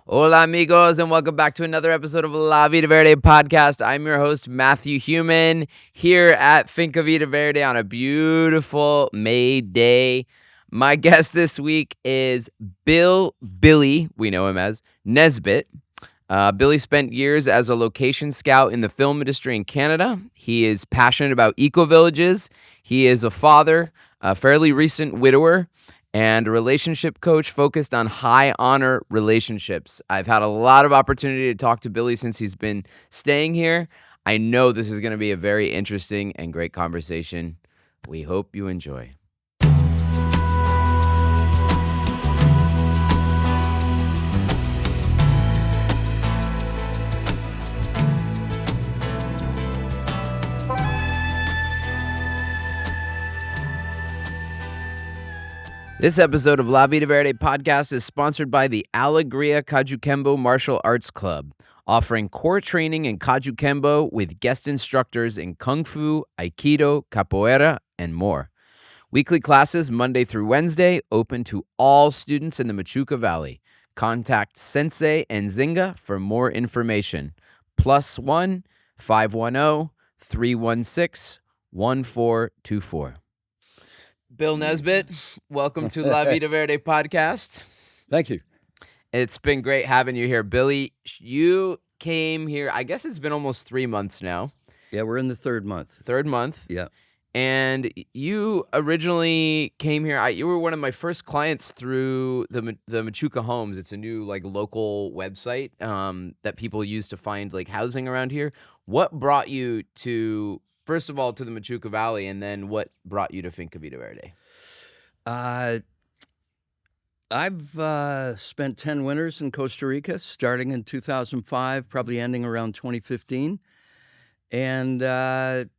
Hola, amigos, and welcome back to another episode of La Vida Verde podcast. I'm your host, Matthew Human, here at Finca Vida Verde on a beautiful May day. My guest this week is Billy, we know him as Nesbitt. Billy spent years as a location scout in the film industry in Canada. He is passionate about eco-villages. He is a father, a fairly recent widower, and a relationship coach focused on high honor relationships. I've had a lot of opportunity to talk to Billy since he's been staying here. I know this is going to be a very interesting and great conversation. We hope you enjoy. This episode of La Vida Verde podcast is sponsored by the Alegria Kajukembo Martial Arts Club, offering core training in Kajukembo with guest instructors in Kung Fu, Aikido, Capoeira, and more. Weekly classes Monday through Wednesday, open to all students in the Machuca Valley. Contact Sensei Nzinga for more information. +1 510 316 1424. Bill Nesbitt, welcome to La Vida Verde podcast. Thank you. It's been great having you here. Billy, you came here, I guess it's been almost 3 months now. Yeah, we're in the third month. Third month. Yeah. And you originally came here, you were one of my first clients through the Machuca Homes. It's a new local website that people use to find housing around here. What brought you to, first of all, to the Machuca Valley, and then what brought you to Finca Vida Verde? I've spent 10 winters in Costa Rica, starting in 2005, probably ending around 2015. And I'm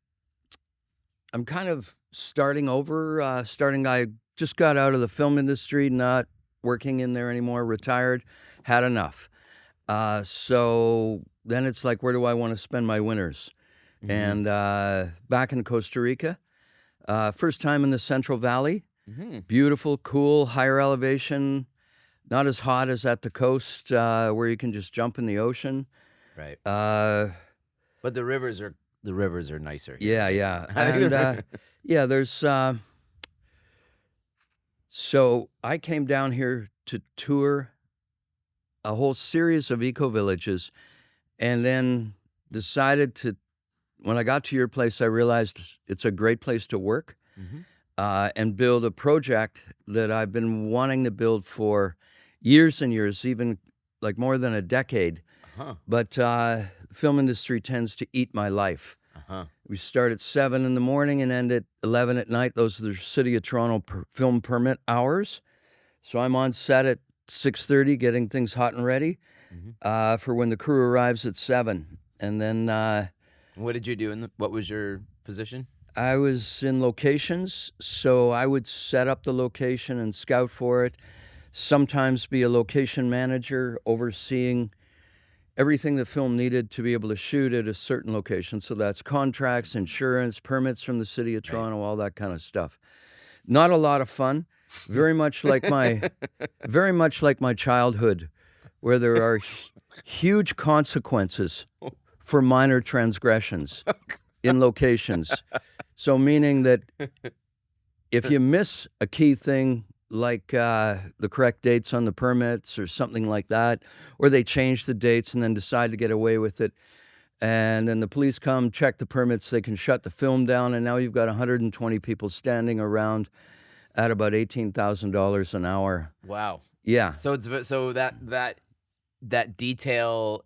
kind of starting over. I just got out of the film industry, not working in there anymore, retired, had enough. So then it's like, where do I want to spend my winters? Mm-hmm. And back in Costa Rica, first time in the Central Valley. Mm-hmm. Beautiful, cool, higher elevation, not as hot as at the coast where you can just jump in the ocean. Right. Uh, But the rivers are nicer yeah, here. yeah. And yeah, there's so I came down here to tour a whole series of eco-villages and then decided to, when I got to your place, I realized it's a great place to work. Mm-hmm. And build a project that I've been wanting to build for years and years, even like more than a decade. Uh-huh. But film industry tends to eat my life. Uh-huh. We start at 7 in the morning and end at 11 at night. Those are the City of Toronto film permit hours. So I'm on set at 6:30 getting things hot and ready for when the crew arrives at 7. And then What did you do what was your position? I was in locations, so I would set up the location and scout for it, sometimes be a location manager overseeing everything the film needed to be able to shoot at a certain location. So that's contracts, insurance, permits from the City of Toronto, all that kind of stuff. Not a lot of fun, very much like my childhood, where there are huge consequences for minor transgressions in locations. So meaning that if you miss a key thing like the correct dates on the permits or something like that, or they change the dates and then decide to get away with it, and then the police come, check the permits, they can shut the film down, and now you've got 120 people standing around at about $18,000 an hour. Wow. Yeah. So that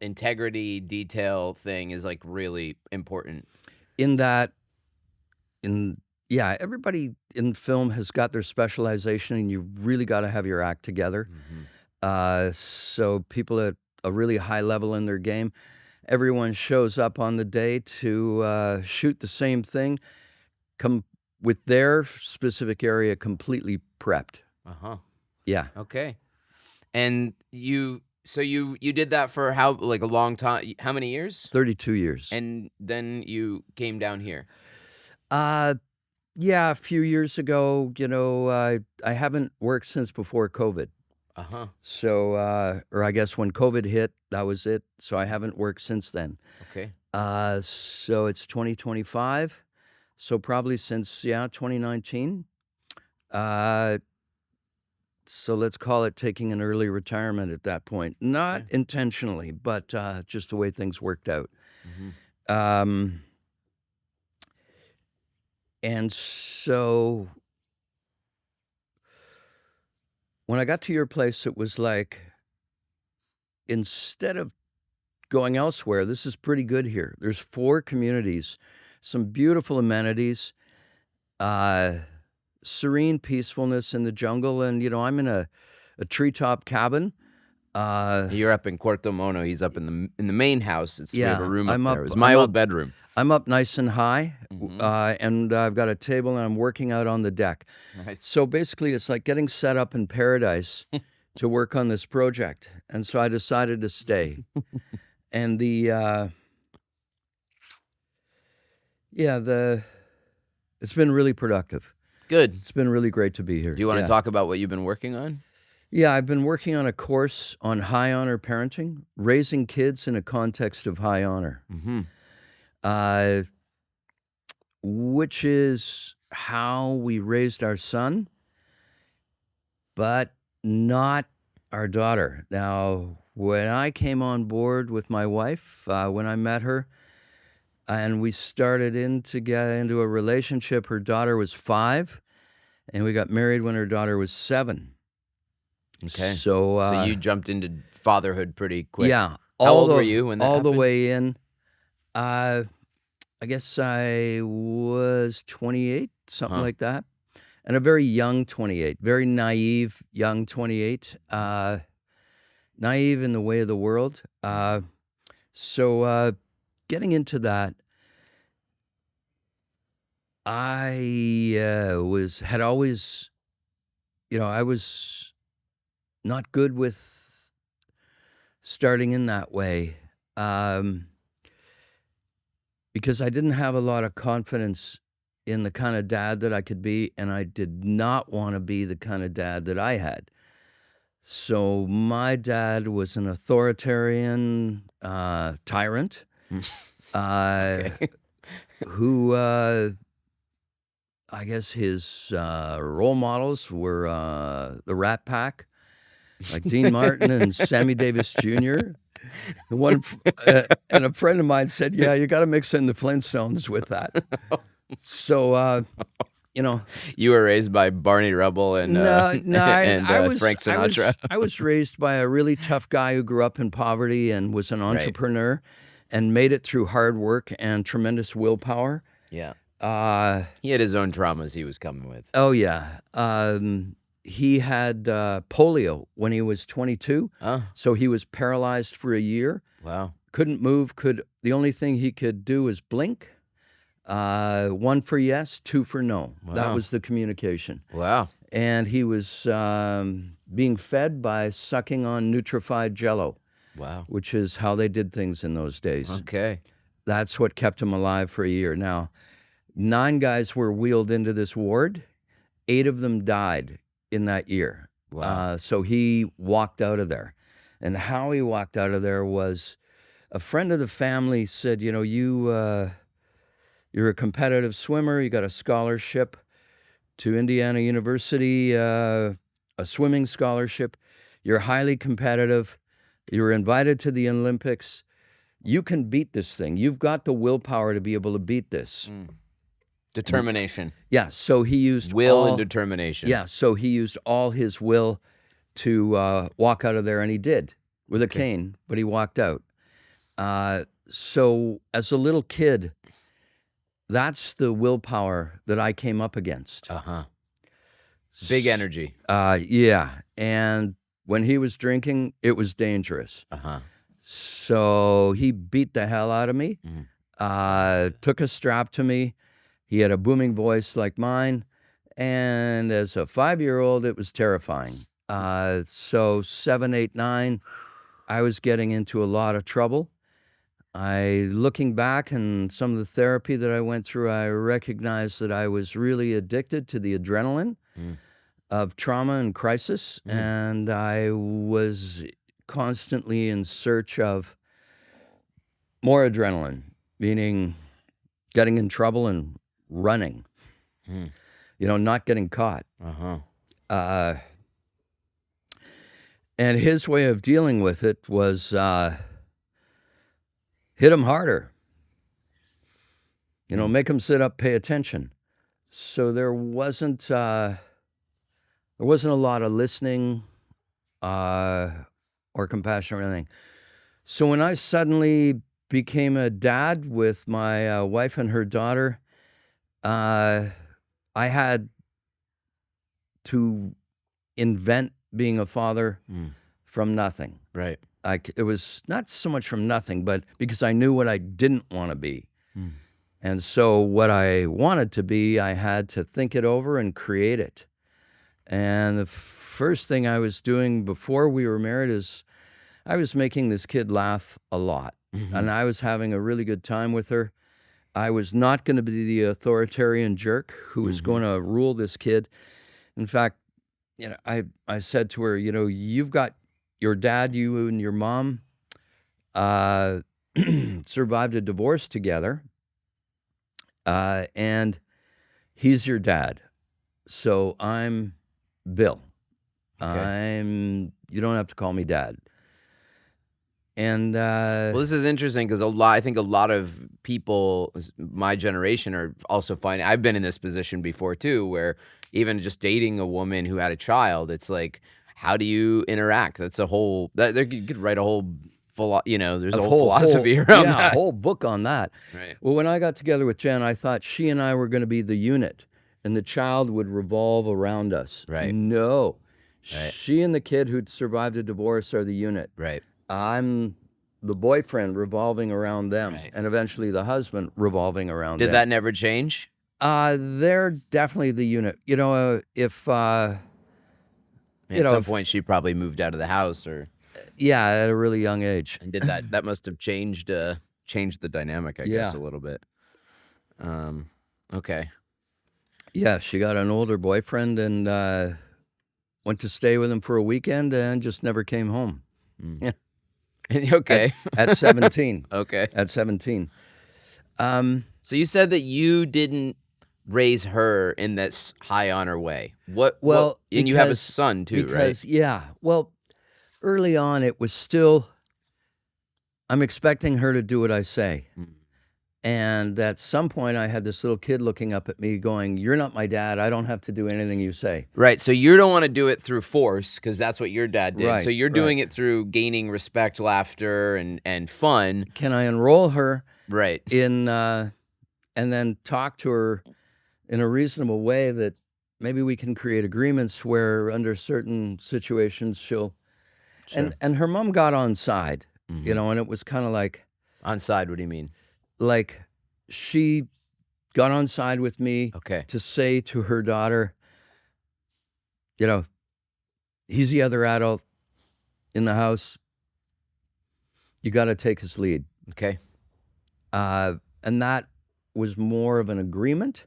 integrity detail thing is really important. Yeah, everybody in film has got their specialization, and you really got to have your act together. Mm-hmm. So people at a really high level in their game, everyone shows up on the day to shoot the same thing, come with their specific area completely prepped. Uh-huh. Yeah. Okay. And you did that for how a long time? How many years? 32 years. And then you came down here. Yeah, a few years ago, I haven't worked since before COVID. So, or I guess when COVID hit, that was it. So I haven't worked since then. Okay. So it's 2025. So probably since 2019. So let's call it taking an early retirement at that point. Not intentionally, but just the way things worked out. And so when I got to your place, it was like, instead of going elsewhere, this is pretty good here. There's 4 communities, some beautiful amenities, serene peacefulness in the jungle. And, I'm in a treetop cabin. You're up in Cuarto Mono. He's up in the main house. We have a room I'm up there. up- It was my I'm old up- bedroom. I'm up nice and high, and I've got a table, and I'm working out on the deck. Nice. So basically, it's like getting set up in paradise to work on this project. And so I decided to stay. And it's been really productive. Good. It's been really great to be here. Do you want to talk about what you've been working on? Yeah, I've been working on a course on high honor parenting, raising kids in a context of high honor, which is how we raised our son, but not our daughter. Now, when I came on board with my wife, when I met her, and we started to get into a relationship, her daughter was 5, and we got married when her daughter was 7. Okay. So you jumped into fatherhood pretty quick. Yeah. How old were you when that all the happened? way in? I guess I was 28, something like that. And a very young 28, very naive young 28, naive in the way of the world. So getting into that, I had always, I was not good with starting in that way, because I didn't have a lot of confidence in the kind of dad that I could be, and I did not want to be the kind of dad that I had. So my dad was an authoritarian tyrant who, I guess his role models were the Rat Pack, like Dean Martin and Sammy Davis Jr. And a friend of mine said, "Yeah, you got to mix in the Flintstones with that." So, You were raised by Barney Rubble and Frank Sinatra. I was raised by a really tough guy who grew up in poverty and was an entrepreneur and made it through hard work and tremendous willpower. Yeah. He had his own traumas he was coming with. Oh, yeah. He had polio when he was 22, so he was paralyzed for a year. Wow. Couldn't move. The only thing he could do was blink. 1 for yes, 2 for no. Wow. That was the communication. Wow. And he was being fed by sucking on nutrified Jell-O. Wow. Which is how they did things in those days. Okay. That's what kept him alive for a year. Now, 9 guys were wheeled into this ward. 8 of them died in that year. Wow. So he walked out of there. And how he walked out of there was, a friend of the family said, you're a competitive swimmer. You got a scholarship to Indiana University, a swimming scholarship. You're highly competitive. You were invited to the Olympics. You can beat this thing. You've got the willpower to be able to beat this. Determination. Yeah, so he used will and determination. Yeah, so he used all his will to walk out of there, and he did with a cane, but he walked out. So as a little kid, that's the willpower that I came up against. Big energy. Yeah, and when he was drinking, it was dangerous. So he beat the hell out of me, took a strap to me. He had a booming voice like mine, and as a 5-year-old, it was terrifying. So 7, 8, 9, I was getting into a lot of trouble. Looking back and some of the therapy that I went through, I recognized that I was really addicted to the adrenaline. of trauma and crisis, and I was constantly in search of more adrenaline, meaning getting in trouble and running, not getting caught. And his way of dealing with it was hit him harder. Make him sit up, pay attention. So there wasn't a lot of listening or compassion or anything. So when I suddenly became a dad with my wife and her daughter, I had to invent being a father from nothing. Right. It was not so much from nothing, but because I knew what I didn't want to be. And so what I wanted to be, I had to think it over and create it. And the first thing I was doing before we were married is I was making this kid laugh a lot. And I was having a really good time with her. I was not going to be the authoritarian jerk who was going to rule this kid. In fact, I said to her, you've got your dad, you and your mom survived a divorce together. And he's your dad. So I'm Bill. Okay. You don't have to call me dad. And well, this is interesting because I think a lot of people, my generation, are also finding. I've been in this position before too, where even just dating a woman who had a child, it's like, how do you interact? That's a whole. You could write a whole. There's a whole philosophy around that. A whole book on that. Right. Well, when I got together with Jen, I thought she and I were going to be the unit, and the child would revolve around us. Right. No. Right. She and the kid who'd survived a divorce are the unit. Right. I'm the boyfriend revolving around them, and eventually the husband revolving around them. Did that never change? They're definitely the unit. If at some point she probably moved out of the house, or at a really young age. And did that must have changed the dynamic, I guess, a little bit. Okay. Yeah, she got an older boyfriend and went to stay with him for a weekend and just never came home. Yeah. Okay. At 17. Okay. At 17. So you said that you didn't raise her in this high honor way. And you have a son too, right? Yeah. Well, early on it was still, I'm expecting her to do what I say. And at some point I had this little kid looking up at me going, you're not my dad. I don't have to do anything you say. Right. So you don't want to do it through force because that's what your dad did. Right, so you're doing it through gaining respect, laughter, and fun. Can I enroll her? Right. And then talk to her in a reasonable way that maybe we can create agreements where under certain situations she'll, and her mom got on side, and it was kind of like. On side, what do you mean? Like, she got on side with me to say to her daughter, he's the other adult in the house. You got to take his lead. Okay. And that was more of an agreement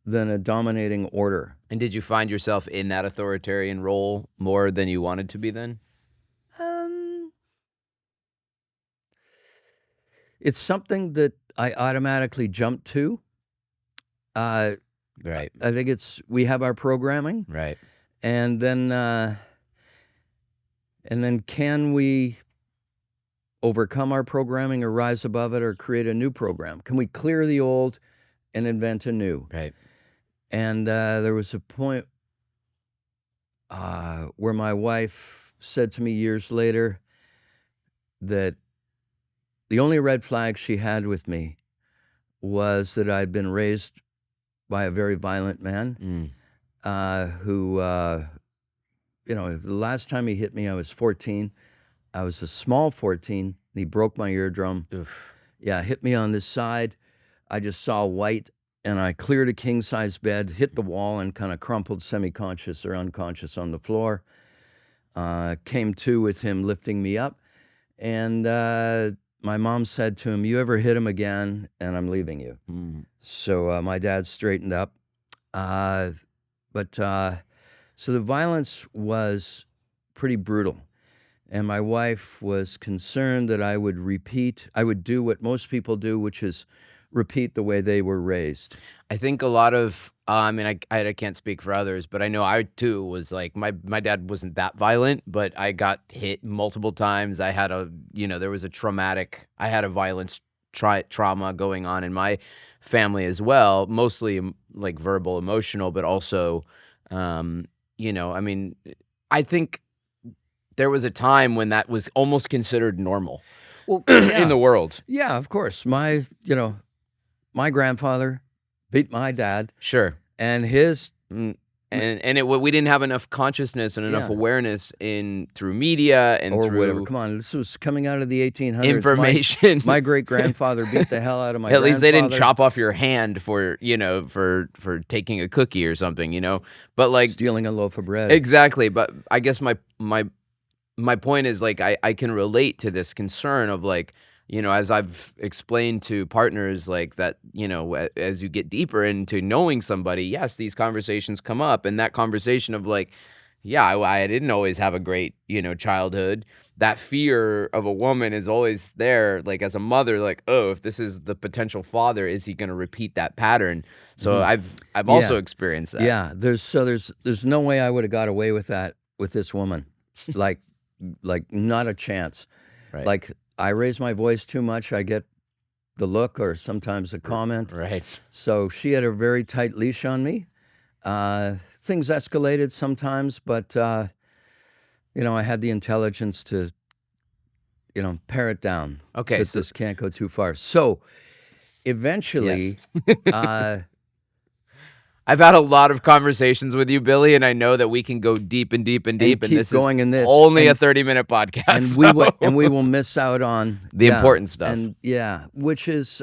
than a dominating order. And did you find yourself in that authoritarian role more than you wanted to be then? It's something that I automatically jumped to. Right. I think we have our programming. Right. And then can we overcome our programming or rise above it or create a new program? Can we clear the old and invent a new? Right. And there was a point where my wife said to me years later that the only red flag she had with me was that I'd been raised by a very violent man who, the last time he hit me, I was 14. I was a small 14, and he broke my eardrum. Oof. Yeah, hit me on this side. I just saw white, and I cleared a king-size bed, hit the wall, and kind of crumpled semi-conscious or unconscious on the floor. Came to with him lifting me up, and my mom said to him, you ever hit him again, and I'm leaving you. So my dad straightened up. But So the violence was pretty brutal. And my wife was concerned that I would do what most people do, which is repeat the way they were raised. I think a lot of, I mean, I can't speak for others, but I know I too was like, my dad wasn't that violent, but I got hit multiple times. I had there was I had a violence trauma going on in my family as well, mostly like verbal, emotional, but also, I mean, I think there was a time when that was almost considered normal Well, in the world. Yeah, of course. My grandfather beat my dad. Sure. And his... we didn't have enough consciousness and enough awareness through media and or through whatever. Come on, this was coming out of the 1800s. information. My great-grandfather beat the hell out of my At least they didn't grandfather. chop off your hand for taking a cookie or something, But like stealing a loaf of bread. Exactly. But I guess my point is, like, I can relate to this concern of, like, as I've explained to partners, like, that, as you get deeper into knowing somebody, yes, these conversations come up, and that conversation of, like, yeah, I didn't always have a great, childhood. That fear of a woman is always there, like, as a mother, like, oh, if this is the potential father, is he going to repeat that pattern? So I've also experienced that. Yeah, there's no way I would have got away with that with this woman. like not a chance. Right. Like, I raise my voice too much, I get the look or sometimes a comment. Right. So she had a very tight leash on me. Things escalated sometimes, but I had the intelligence to pare it down. Okay, So this can't go too far. So eventually, I've had a lot of conversations with you, Billy, and I know that we can go deep and deep and deep. And keep this going is in this, only a 30-minute podcast. and we will miss out on the important stuff. And which is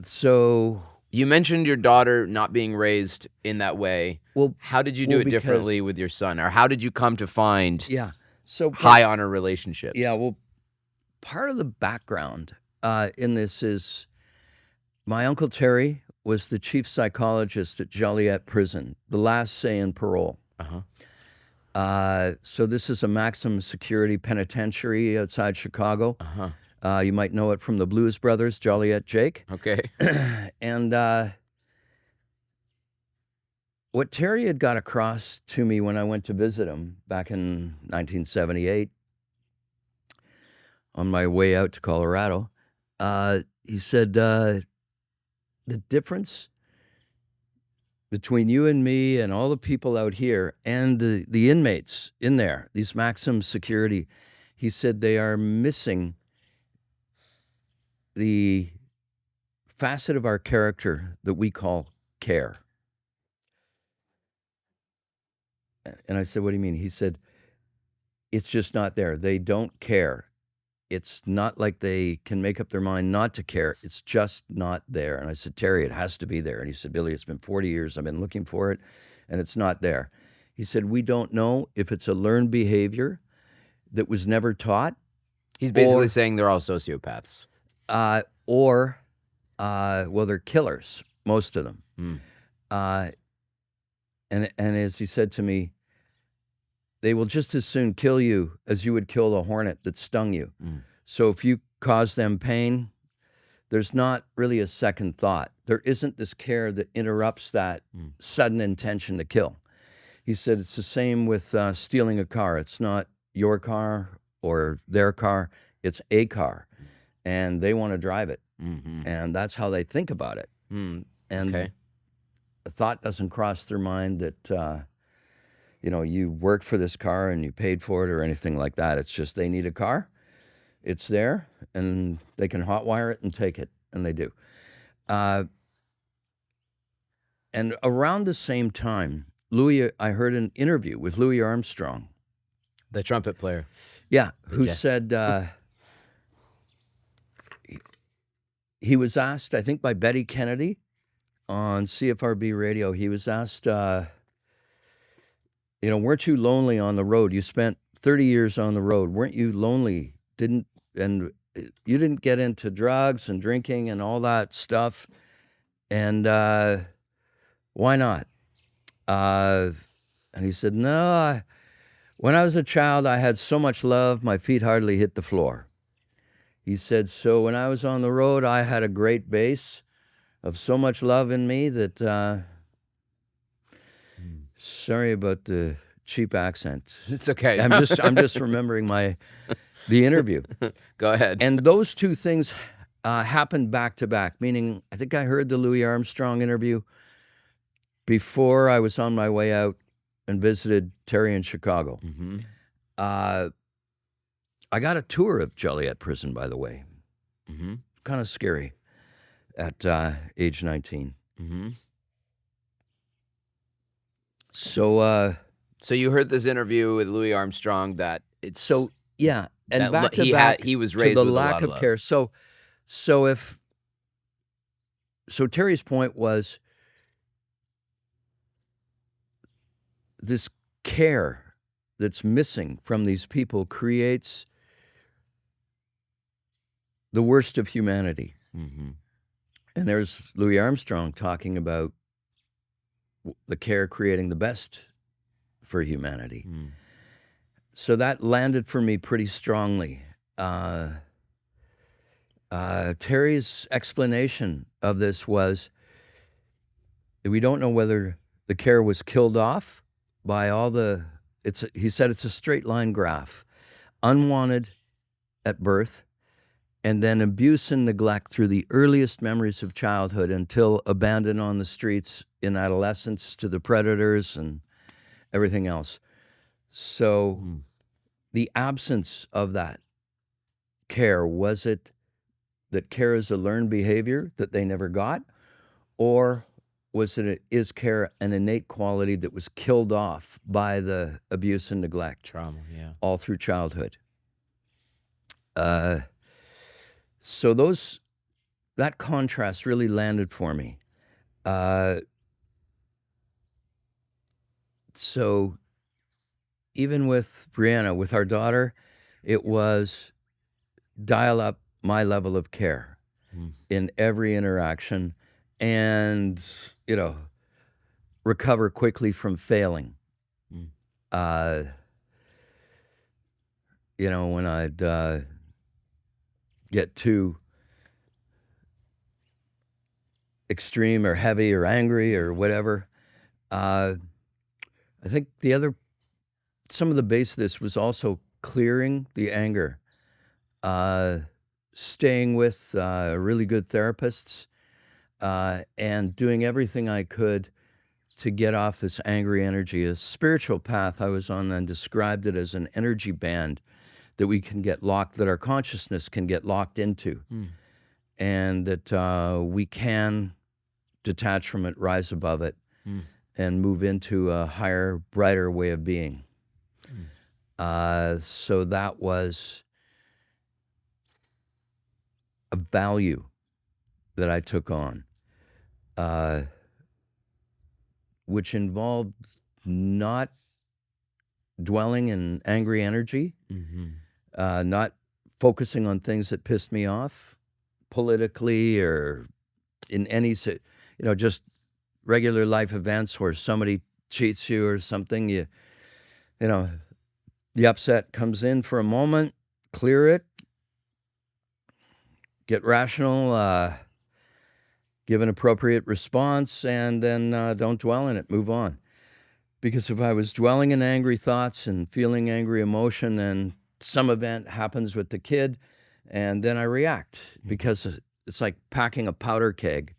so. You mentioned your daughter not being raised in that way. Well, how did you do it differently with your son, or how did you come to find high honor relationships? Yeah, well, part of the background in this is my Uncle Terry was the chief psychologist at Joliet Prison, the last say in parole. So this is a maximum security penitentiary outside Chicago. You might know it from the Blues Brothers, Joliet Jake. Okay. And what Terry had got across to me when I went to visit him back in 1978, on my way out to Colorado, he said, the difference between you and me and all the people out here and the inmates in there, these maximum security, he said they are missing the facet of our character that we call care. And I said, what do you mean? He said, it's just not there. They don't care. It's not like they can make up their mind not to care. It's just not there. And I said, Terry, it has to be there. And he said, Billy, it's been 40 years. I've been looking for it, and it's not there. He said, we don't know if it's a learned behavior that was never taught. He's basically saying they're all sociopaths. Well, they're killers, most of them. And as he said to me, they will just as soon kill you as you would kill a hornet that stung you. So if you cause them pain, there's not really a second thought. There isn't this care that interrupts that sudden intention to kill. He said it's the same with stealing a car. It's not your car or their car. It's a car, and they want to drive it. And that's how they think about it. And the thought doesn't cross their mind that, you worked for this car and you paid for it or anything like that. It's just they need a car. It's there, and they can hotwire it and take it, and they do. And around the same time, I heard an interview with Louis Armstrong. The trumpet player. Yeah, who said... He was asked, I think by Betty Kennedy on CFRB radio, he was asked, weren't you lonely on the road? You spent 30 years on the road. Weren't you lonely? You didn't get into drugs and drinking and all that stuff. And why not? And he said, no, when I was a child, I had so much love, my feet hardly hit the floor. He said, so when I was on the road, I had a great base of so much love in me that, sorry about the cheap accent. It's okay. I'm just remembering the interview. Go ahead. And those two things happened back to back, meaning I think I heard the Louis Armstrong interview before I was on my way out and visited Terry in Chicago. Mm-hmm. I got a tour of Joliet Prison, by the way. Mm-hmm. Kind of scary at age 19. Mm-hmm. So you heard this interview with Louis Armstrong that it's yeah, and that back to back he was to raised the with lack a lot of love. care. So Terry's point was this care that's missing from these people creates the worst of humanity. Mm-hmm. And there's Louis Armstrong talking about the care creating the best for humanity. Mm. So that landed for me pretty strongly. Terry's explanation of this was that we don't know whether the care was killed off by all the, he said it's a straight line graph, unwanted at birth, and then abuse and neglect through the earliest memories of childhood until abandoned on the streets in adolescence to the predators and everything else. So the absence of that care, was it that care is a learned behavior that they never got? Or was it, is care an innate quality that was killed off by the abuse and neglect? Trauma, yeah. All through childhood. So that contrast really landed for me. So even with Brianna, with our daughter, it was dial up my level of care in every interaction and, recover quickly from failing. When I'd get too extreme or heavy or angry or whatever, I think some of the base of this was also clearing the anger, staying with really good therapists, and doing everything I could to get off this angry energy. A spiritual path I was on then described it as an energy band that we can get locked, that our consciousness can get locked into, and that we can detach from it, rise above it, and move into a higher, brighter way of being. So that was a value that I took on, which involved not dwelling in angry energy, not focusing on things that pissed me off politically or in any, just regular life events where somebody cheats you or something. The upset comes in for a moment, clear it, get rational, give an appropriate response, and then don't dwell in it, move on. Because if I was dwelling in angry thoughts and feeling angry emotion, then some event happens with the kid, and then I react because it's like packing a powder keg.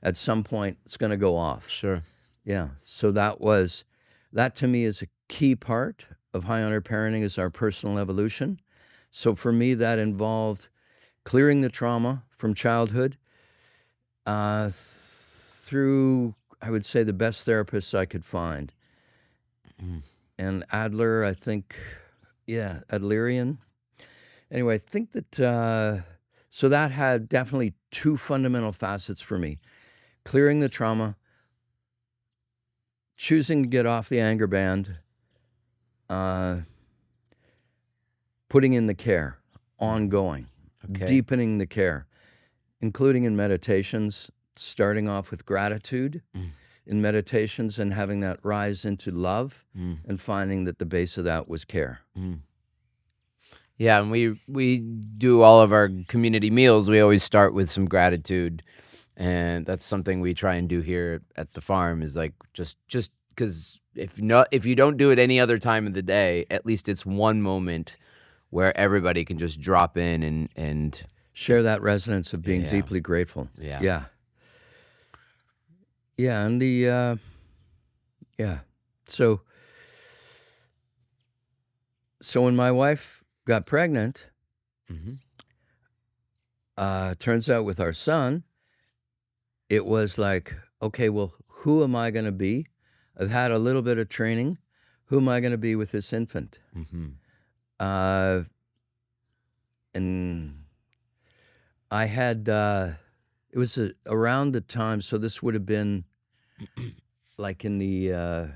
At some point, it's going to go off. Sure. Yeah. So that to me is a key part of high honor parenting, is our personal evolution. So for me, that involved clearing the trauma from childhood through, I would say, the best therapists I could find. And Adler, I think, Adlerian. Anyway, I think that, so that had definitely two fundamental facets for me. Clearing the trauma, choosing to get off the anger band, putting in the care, ongoing, deepening the care, including in meditations, starting off with gratitude in meditations and having that rise into love and finding that the base of that was care. Yeah, and we do all of our community meals. We always start with some gratitude, and that's something we try and do here at the farm. Is like just because if you don't do it any other time of the day, at least it's one moment where everybody can just drop in and share that resonance of being deeply grateful. Yeah. And the so when my wife got pregnant, turns out with our son, it was like, okay, well, who am I going to be? I've had a little bit of training. Who am I going to be with this infant? And I had, it was around the time, so this would have been like in the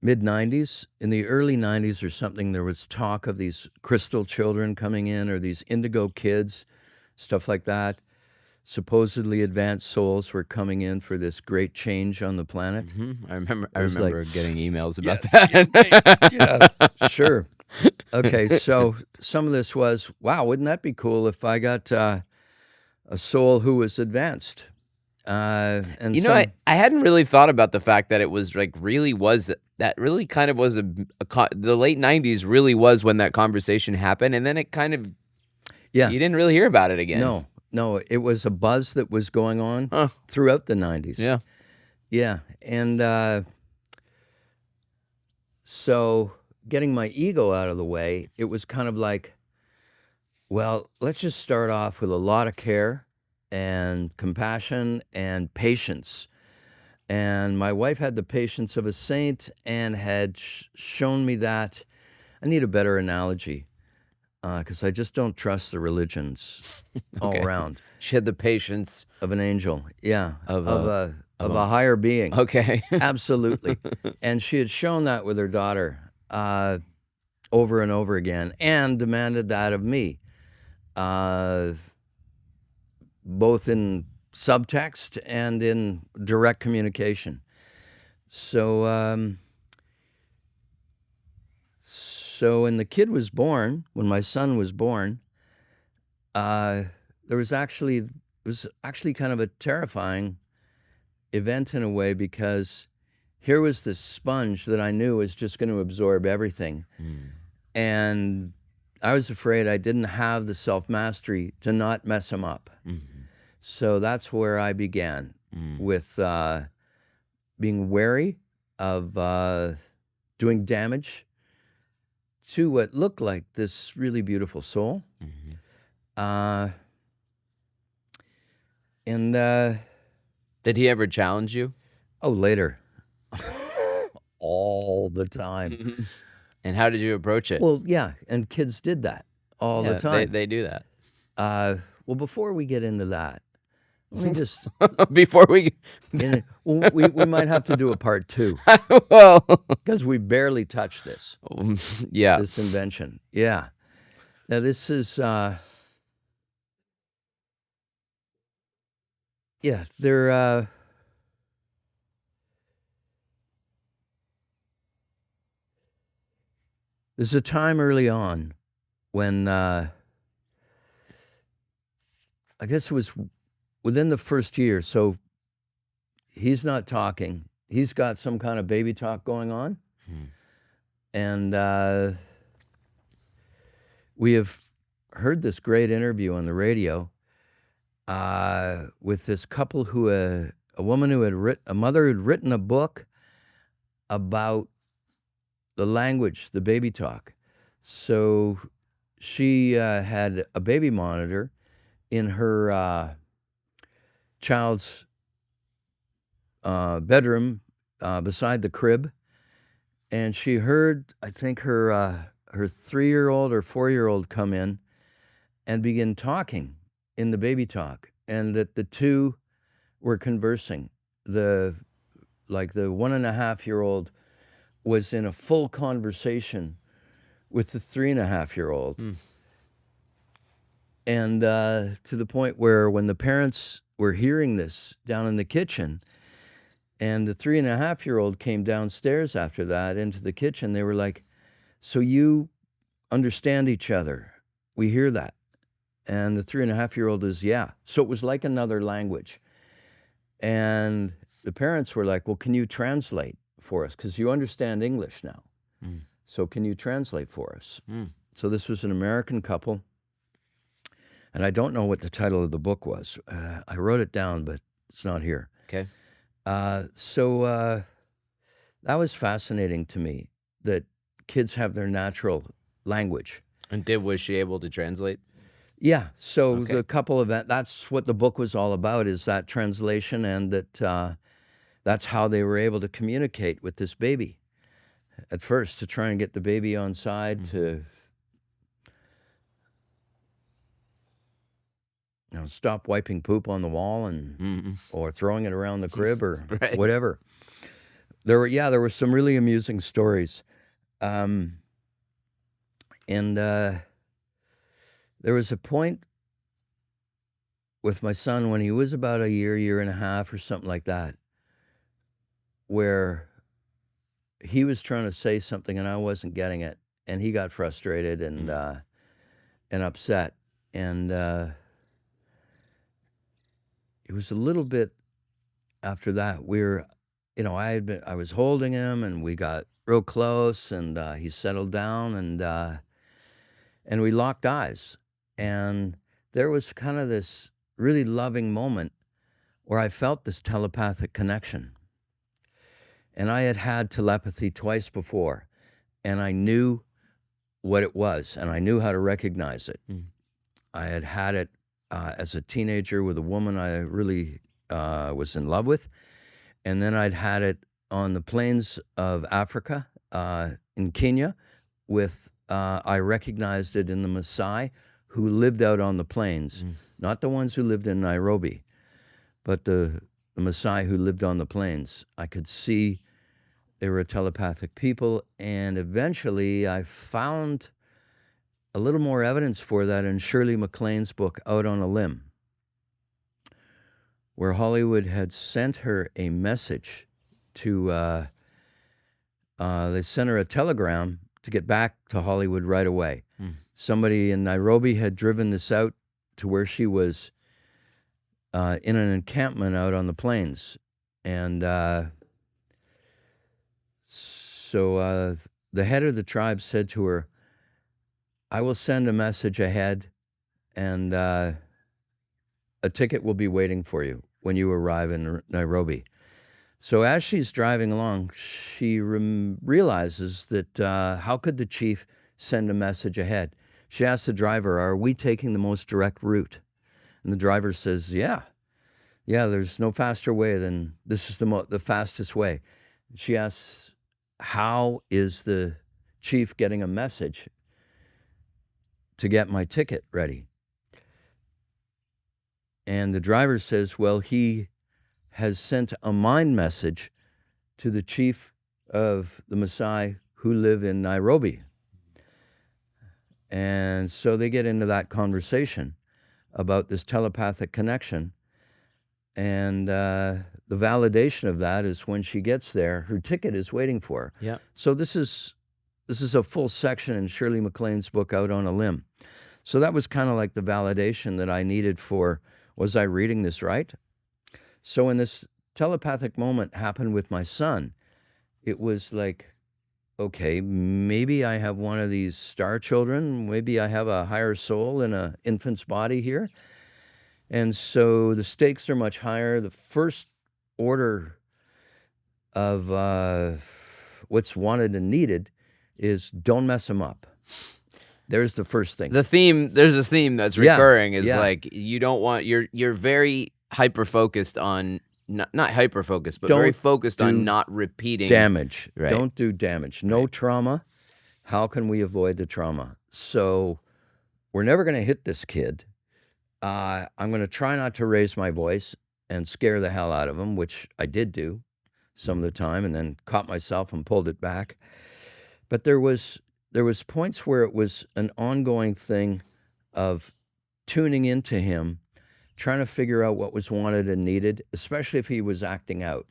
mid-90s. In the early 90s or something, there was talk of these crystal children coming in, or these indigo kids, stuff like that. Supposedly advanced souls were coming in for this great change on the planet. I remember getting emails about that. Yeah, sure. Okay, so some of this was, wow, wouldn't that be cool if I got a soul who was advanced? And I hadn't really thought about the fact that it was like that really kind of was the late 90s really was when that conversation happened, and then it kind of you didn't really hear about it again. No, it was a buzz that was going on throughout the 90s. Yeah, and so getting my ego out of the way, it was kind of like, well, let's just start off with a lot of care and compassion and patience. And my wife had the patience of a saint and had shown me that. I need a better analogy because I just don't trust the religions all around. She had the patience of an angel, of a higher being. Okay. Absolutely. And she had shown that with her daughter over and over again and demanded that of me, both in subtext and in direct communication. So when the kid was born, when my son was born, it was actually kind of a terrifying event in a way, because here was this sponge that I knew was just going to absorb everything. And I was afraid I didn't have the self-mastery to not mess him up. So that's where I began with being wary of doing damage to what looked like this really beautiful soul. Did he ever challenge you? Oh, later. All the time. And how did you approach it? Well, yeah, and kids did that all the time. They do that. Well, before we get into that, let me just... Before we... we might have to do a part 2. Well... Because we barely touched this. Yeah. This invention. Yeah. Now, this is... they're... There's a time early on when, I guess it was within the first year, so he's not talking. He's got some kind of baby talk going on. And we have heard this great interview on the radio with this couple who, a woman who a mother who had written a book about the language, the baby talk. So she had a baby monitor in her child's bedroom beside the crib, and she heard, I think, her 3-year-old or 4-year-old come in and begin talking in the baby talk, and that the two were conversing. The 1.5-year-old was in a full conversation with the 3.5-year-old. And to the point where when the parents were hearing this down in the kitchen. And the 3.5-year-old came downstairs after that into the kitchen. They were like, so you understand each other. We hear that. And the 3.5-year-old is, yeah. So it was like another language. And the parents were like, well, can you translate for us? Because you understand English now. So can you translate for us? So this was an American couple. And I don't know what the title of the book was. I wrote it down, but it's not here. Okay. So that was fascinating to me, that kids have their natural language. And was she able to translate? Yeah. So the couple of that's what the book was all about, is that translation, and that that's how they were able to communicate with this baby at first, to try and get the baby on side, to stop wiping poop on the wall and or throwing it around the crib or whatever. There were some really amusing stories. And there was a point with my son when he was about a year and a half or something like that, where he was trying to say something and I wasn't getting it, and he got frustrated and upset. And it was a little bit after that, I was holding him and we got real close, and he settled down, and we locked eyes. And there was kind of this really loving moment where I felt this telepathic connection. And I had had telepathy twice before, and I knew what it was, and I knew how to recognize it. I had had it as a teenager with a woman I really was in love with. And then I'd had it on the plains of Africa, in Kenya, I recognized it in the Maasai who lived out on the plains, not the ones who lived in Nairobi, but the Maasai who lived on the plains. I could see they were a telepathic people, and eventually I found a little more evidence for that in Shirley MacLaine's book, Out on a Limb, where Hollywood had sent her a message to, they sent her a telegram to get back to Hollywood right away. Somebody in Nairobi had driven this out to where she was in an encampment out on the plains. And so the head of the tribe said to her, I will send a message ahead, and a ticket will be waiting for you when you arrive in Nairobi. So as she's driving along, she realizes that how could the chief send a message ahead? She asks the driver, are we taking the most direct route? And the driver says, yeah, there's no faster way than, this is the fastest way. She asks, how is the chief getting a message to get my ticket ready? And the driver says, well, he has sent a mind message to the chief of the Maasai who live in Nairobi. And so they get into that conversation about this telepathic connection. And the validation of that is when she gets there, her ticket is waiting for her. Yeah. So this is a full section in Shirley MacLaine's book, Out on a Limb. So that was kind of like the validation that I needed for, was I reading this right? So when this telepathic moment happened with my son, it was like, okay, maybe I have one of these star children. Maybe I have a higher soul in an infant's body here. And so the stakes are much higher. The first order of what's wanted and needed is don't mess them up. There's the first thing. There's this theme that's recurring is like, you don't want, you're very hyper-focused on, not hyper-focused, but very focused on not repeating damage. Right. Don't do damage. No trauma. How can we avoid the trauma? So we're never going to hit this kid. I'm going to try not to raise my voice and scare the hell out of him, which I did do some of the time, and then caught myself and pulled it back. But there was points where it was an ongoing thing of tuning into him trying to figure out what was wanted and needed, especially if he was acting out.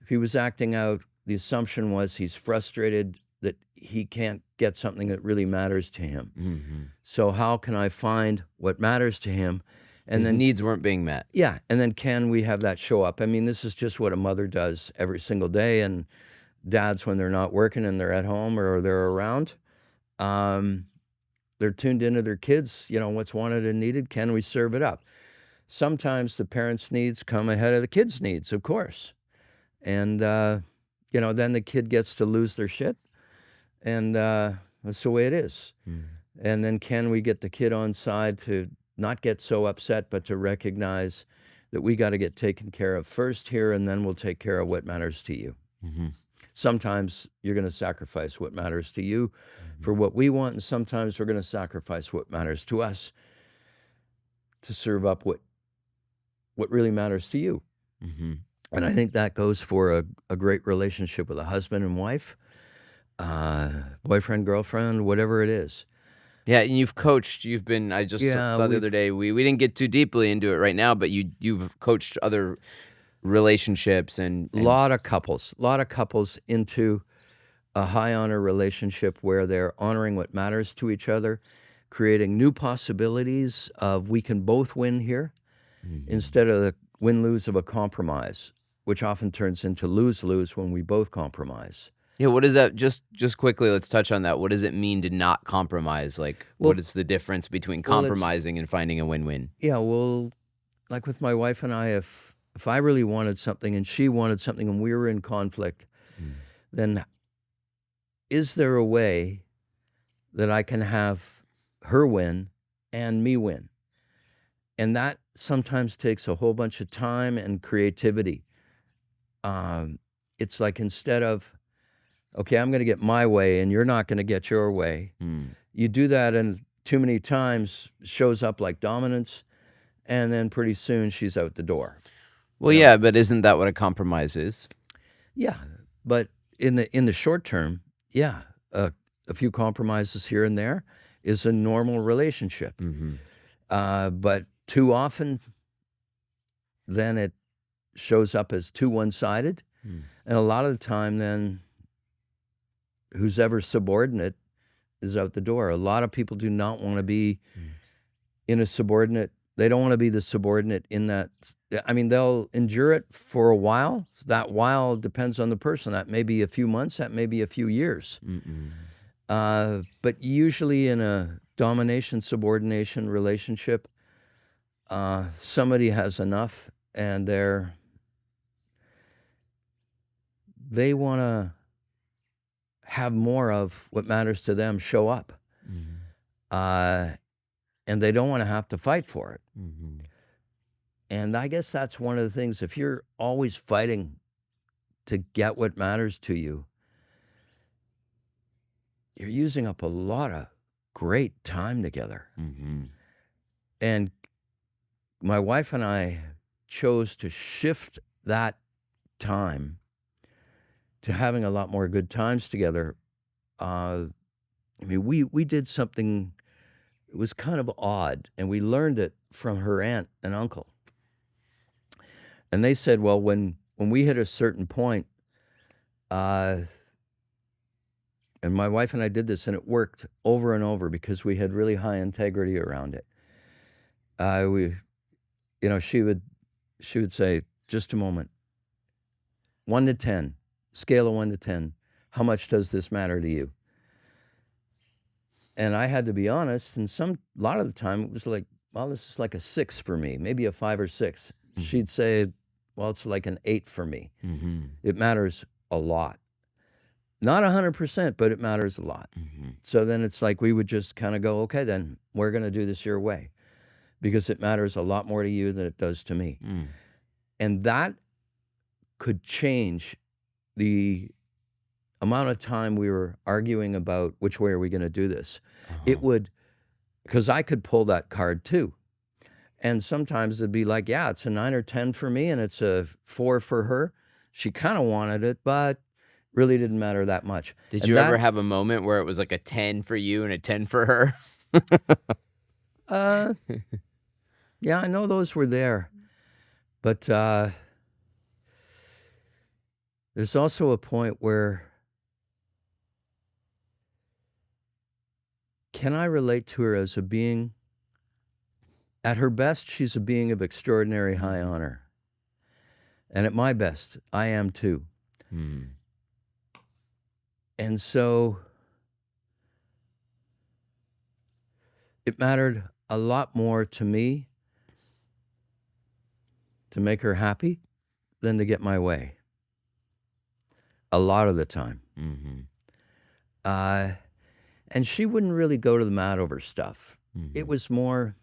If he was acting out, the assumption was he's frustrated that he can't get something that really matters to him. Mm-hmm. So how can I find what matters to him? And His then needs weren't being met. yeah, and then can we have that show up? I mean, this is just what a mother does every single day, and dads, when they're not working and they're at home or they're around, they're tuned into their kids, what's wanted and needed. Can we serve it up? Sometimes the parents' needs come ahead of the kids' needs, of course. And, then the kid gets to lose their shit. And that's the way it is. Mm. And then can we get the kid on side to not get so upset, but to recognize that we got to get taken care of first here, and then we'll take care of what matters to you. Mm-hmm. Sometimes you're going to sacrifice what matters to you for what we want, and sometimes we're going to sacrifice what matters to us to serve up what really matters to you. Mm-hmm. And I think that goes for a great relationship with a husband and wife, boyfriend, girlfriend, whatever it is. Yeah, and you've coached. I just saw the other day. We didn't get too deeply into it right now, but you've coached other relationships and a lot of couples into a high honor relationship where they're honoring what matters to each other, creating new possibilities of we can both win here, instead of the win-lose of a compromise, which often turns into lose-lose when we both compromise. Yeah, what is that? Just quickly, let's touch on that. What does it mean to not compromise? What is the difference between compromising and finding a win-win? Yeah, well, like with my wife and I, if I really wanted something and she wanted something and we were in conflict, then is there a way that I can have her win and me win? And that sometimes takes a whole bunch of time and creativity. It's like instead of, okay, I'm going to get my way and you're not going to get your way. You do that, and too many times shows up like dominance, and then pretty soon she's out the door. Well, yeah, but isn't that what a compromise is? Yeah, but in the short term, yeah, a few compromises here and there is a normal relationship. But too often, then it shows up as too one-sided, and a lot of the time, then who's ever subordinate is out the door. A lot of people do not want to be in a subordinate. They don't want to be the subordinate in that. I mean, they'll endure it for a while. That while depends on the person. That may be a few months. That may be a few years. But usually in a domination-subordination relationship, somebody has enough, and they want to have more of what matters to them show up. And they don't want to have to fight for it. And I guess that's one of the things. If you're always fighting to get what matters to you, you're using up a lot of great time together. And my wife and I chose to shift that time to having a lot more good times together. I mean, we did something. It was kind of odd, and we learned it from her aunt and uncle. And they said, well, when we hit a certain point, and my wife and I did this, and it worked over and over because we had really high integrity around it. She would say, just a moment, 1 to 10, scale of 1 to 10, how much does this matter to you? And I had to be honest, and a lot of the time it was like, well, this is like a 6 for me, maybe a 5 or 6. She'd say, well, it's like an 8 for me. It matters a lot. Not 100%, but it matters a lot. So then it's like we would just kind of go, okay, then we're going to do this your way because it matters a lot more to you than it does to me. And that could change the amount of time we were arguing about which way are we going to do this. It would, because I could pull that card too. And sometimes it'd be like, yeah, it's a 9 or 10 for me and it's a 4 for her. She kind of wanted it, but really didn't matter that much. Did you ever have a moment where it was like a 10 for you and a 10 for her? Yeah, I know those were there. But there's also a point where, can I relate to her as a being? At her best, she's a being of extraordinary high honor. And at my best, I am too. And so it mattered a lot more to me to make her happy than to get my way. A lot of the time. And she wouldn't really go to the mat over stuff. It was more,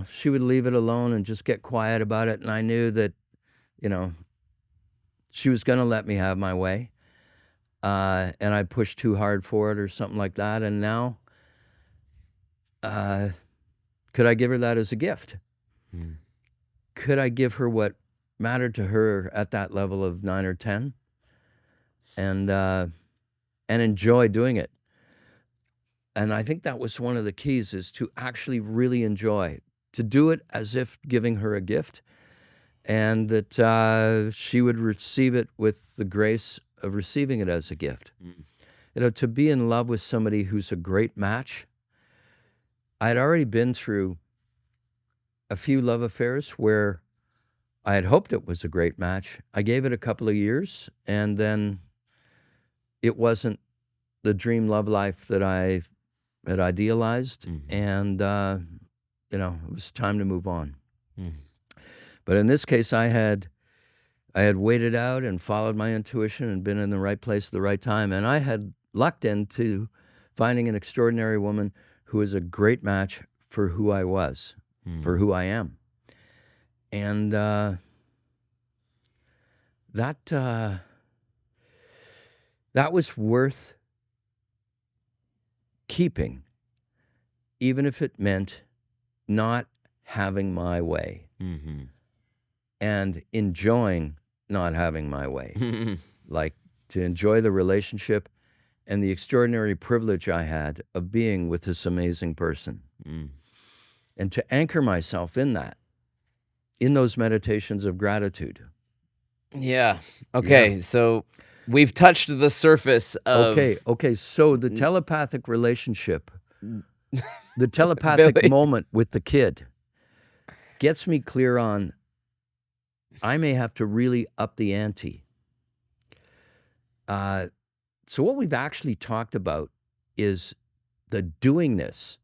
she would leave it alone and just get quiet about it. And I knew that, she was going to let me have my way. And I pushed too hard for it or something like that. And now, could I give her that as a gift? Could I give her what mattered to her at that level of 9 or 10? And enjoy doing it. And I think that was one of the keys, is to actually really enjoy, to do it as if giving her a gift, and that she would receive it with the grace of receiving it as a gift. To be in love with somebody who's a great match. I had already been through a few love affairs where I had hoped it was a great match. I gave it a couple of years, and then it wasn't the dream love life that I had idealized, and it was time to move on. But in this case, I had waited out and followed my intuition and been in the right place at the right time, and I had lucked into finding an extraordinary woman who was a great match for who I was, for who I am. And that was worth keeping, even if it meant not having my way and enjoying not having my way. Like, to enjoy the relationship and the extraordinary privilege I had of being with this amazing person. And to anchor myself in that, in those meditations of gratitude. Yeah. Okay. Yeah. So we've touched the surface of... Okay. So the telepathic relationship, the telepathic Billy. moment with the kid gets me clear on, I may have to really up the ante. So what we've actually talked about is the doingness.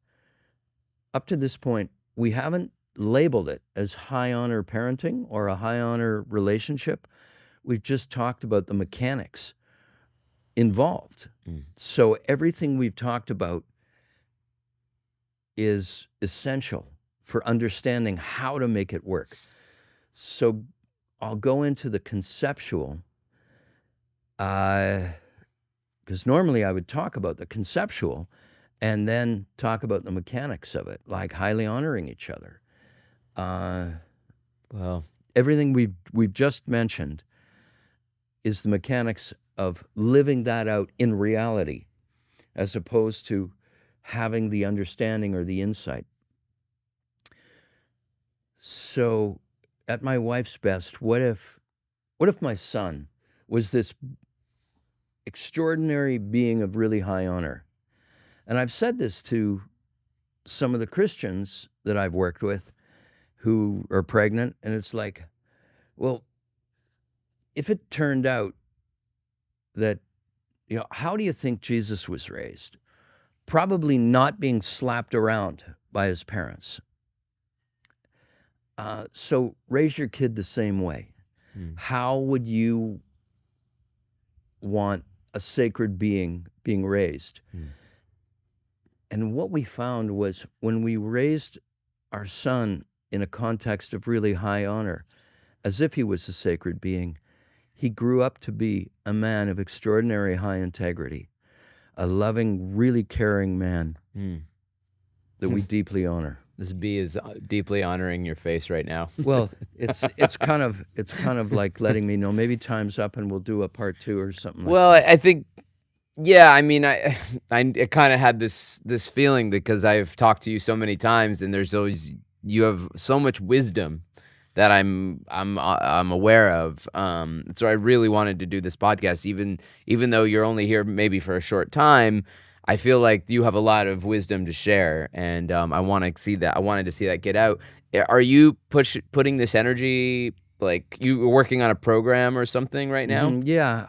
Up to this point, we haven't labeled it as high honor parenting or a high honor relationship. We've just talked about the mechanics involved. So everything we've talked about is essential for understanding how to make it work. So I'll go into the conceptual, because normally I would talk about the conceptual and then talk about the mechanics of it, like highly honoring each other. Well, everything we've just mentioned is the mechanics of living that out in reality, as opposed to having the understanding or the insight. So, at my wife's best, what if my son was this extraordinary being of really high honor? And I've said this to some of the Christians that I've worked with who are pregnant, and it's like, well, if it turned out that, how do you think Jesus was raised? Probably not being slapped around by his parents. So raise your kid the same way. How would you want a sacred being being raised? And what we found was, when we raised our son in a context of really high honor, as if he was a sacred being, he grew up to be a man of extraordinary high integrity, a loving, really caring man that we deeply honor. This bee is deeply honoring your face right now. Well, it's kind of like letting me know maybe time's up and we'll do a part 2 or something. Well, like that. I think, yeah. I mean, I kind of had this feeling because I've talked to you so many times, and there's always you have so much wisdom that I'm aware of. So I really wanted to do this podcast, even though you're only here maybe for a short time. I feel like you have a lot of wisdom to share, and I want to see that. I wanted to see that get out. Are you putting this energy? Like you were working on a program or something right now? Yeah,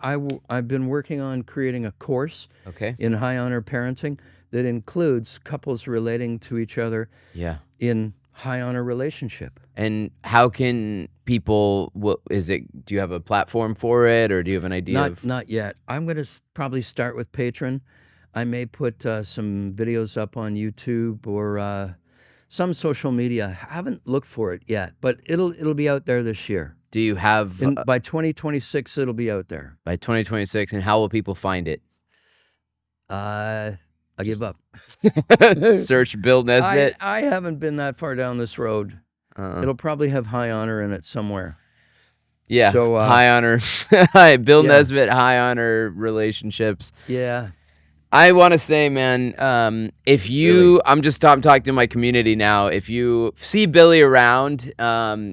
I've been working on creating a course Okay. in high honor parenting that includes couples relating to each other Yeah. in high honor relationship. And how can people? What is it? Do you have a platform for it, or do you have an idea Not yet. I'm going to probably start with Patreon. I may put some videos up on YouTube or some social media. I haven't looked for it yet, but it'll be out there this year. Do you have By 2026? It'll be out there. by 2026? And how will people find it? I give up. Search Bill Nesbitt. I haven't been that far down this road. It'll probably have high honor in it somewhere. Yeah. So, high honor. Bill Nesbitt, high honor relationships. Yeah. I want to say, man, if you, I'm talking to my community now. If you see Billy around,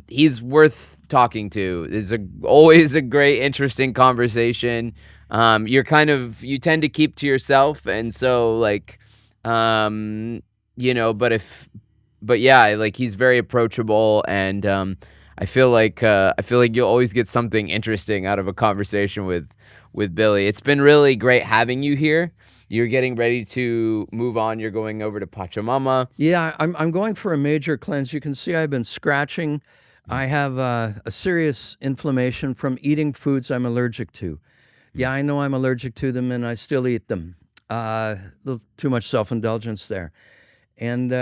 he's worth talking to. It's always a great, interesting conversation. You tend to keep to yourself, and so like, but yeah, like he's very approachable, and I feel like you'll always get something interesting out of a conversation with Billy. It's been really great having you here. You're getting ready to move on. You're going over to Pachamama. Yeah, I'm going for a major cleanse. You can see I've been scratching. I have a serious inflammation from eating foods I'm allergic to. Yeah, I know I'm allergic to them, and I still eat them. A little too much self-indulgence there. And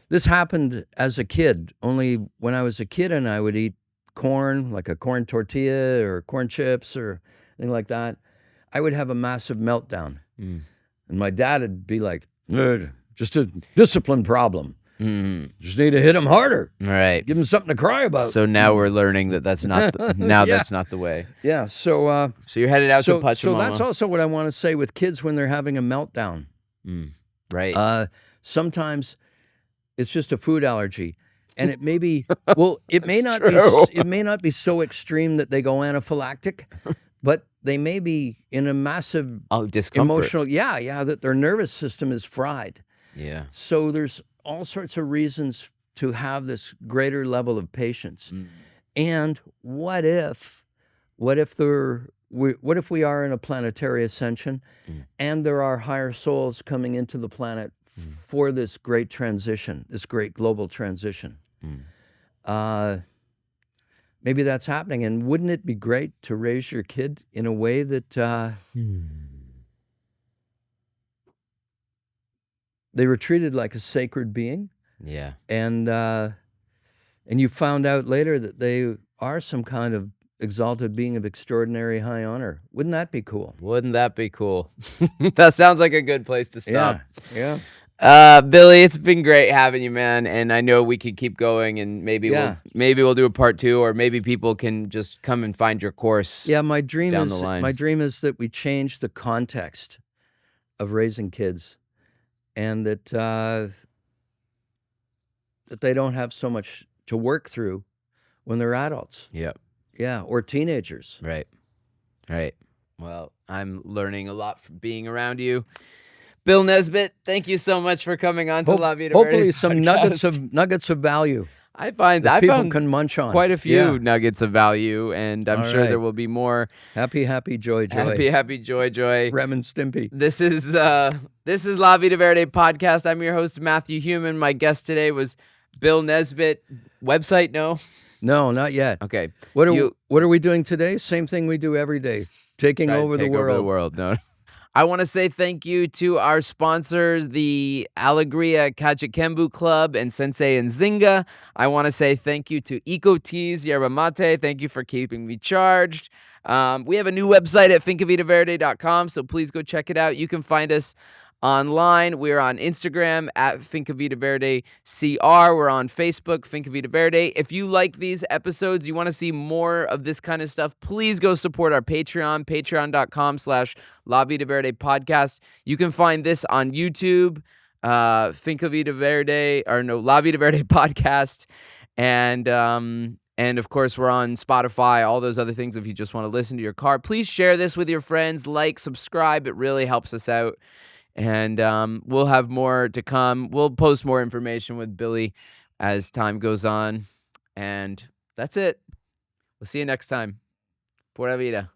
this happened as a kid. Only when I was a kid and I would eat corn, like a corn tortilla or corn chips or anything like that, I would have a massive meltdown. And my dad would be like, just a discipline problem. Just need to hit him harder. All right. Give him something to cry about. So now we're learning that's not that's not the way. Yeah. So you're headed out to Pachamama. So that's also what I want to say with kids when they're having a meltdown. Right. Sometimes it's just a food allergy. And it may be it may not be so extreme that they go anaphylactic, but they may be in a massive discomfort. Emotional, that their nervous system is fried. Yeah. So there's all sorts of reasons to have this greater level of patience. And what if we are in a planetary ascension and there are higher souls coming into the planet for this great transition, this great global transition? Maybe that's happening. And wouldn't it be great to raise your kid in a way that they were treated like a sacred being? Yeah. And you found out later that they are some kind of exalted being of extraordinary high honor. Wouldn't that be cool? Wouldn't that be cool? That sounds like a good place to stop. Yeah. Billy, it's been great having you, man. And I know we could keep going, and maybe we'll do a part 2, or maybe people can just come and find your course. Yeah, my dream down the line. My dream is that we change the context of raising kids, and that they don't have so much to work through when they're adults. Yep. Yeah, or teenagers. Right. Well, I'm learning a lot from being around you. Bill Nesbitt, thank you so much for coming on to La Vida Verde. Hopefully some nuggets of value. I found people can munch on. Quite a few nuggets of value, and I'm sure there will be more. Happy, joy. Happy, joy. Rem and Stimpy. This is La Vida Verde podcast. I'm your host, Matthew Human. My guest today was Bill Nesbitt. Website, no? No, not yet. Okay. What are we doing today? Same thing we do every day. Taking over the world. No. I want to say thank you to our sponsors, the Alegria Kachikembu Club and Sensei Nzinga. I want to say thank you to Eco Teas, Yerba Mate. Thank you for keeping me charged. We have a new website at fincavidaverde.com, so please go check it out. You can find us online. We're on Instagram at Finca Vida Verde CR. We're on Facebook, Finca Vida Verde. If you like these episodes, you want to see more of this kind of stuff, please go support our Patreon, patreon.com/La Vida Verde podcast. You can find this on YouTube. Finca Vida Verde, or no, La Vida Verde podcast. And of course, we're on Spotify, all those other things if you just want to listen to your car. Please share this with your friends, like, subscribe. It really helps us out. And we'll have more to come. We'll post more information with Billy as time goes on. And that's it. We'll see you next time. Pura vida.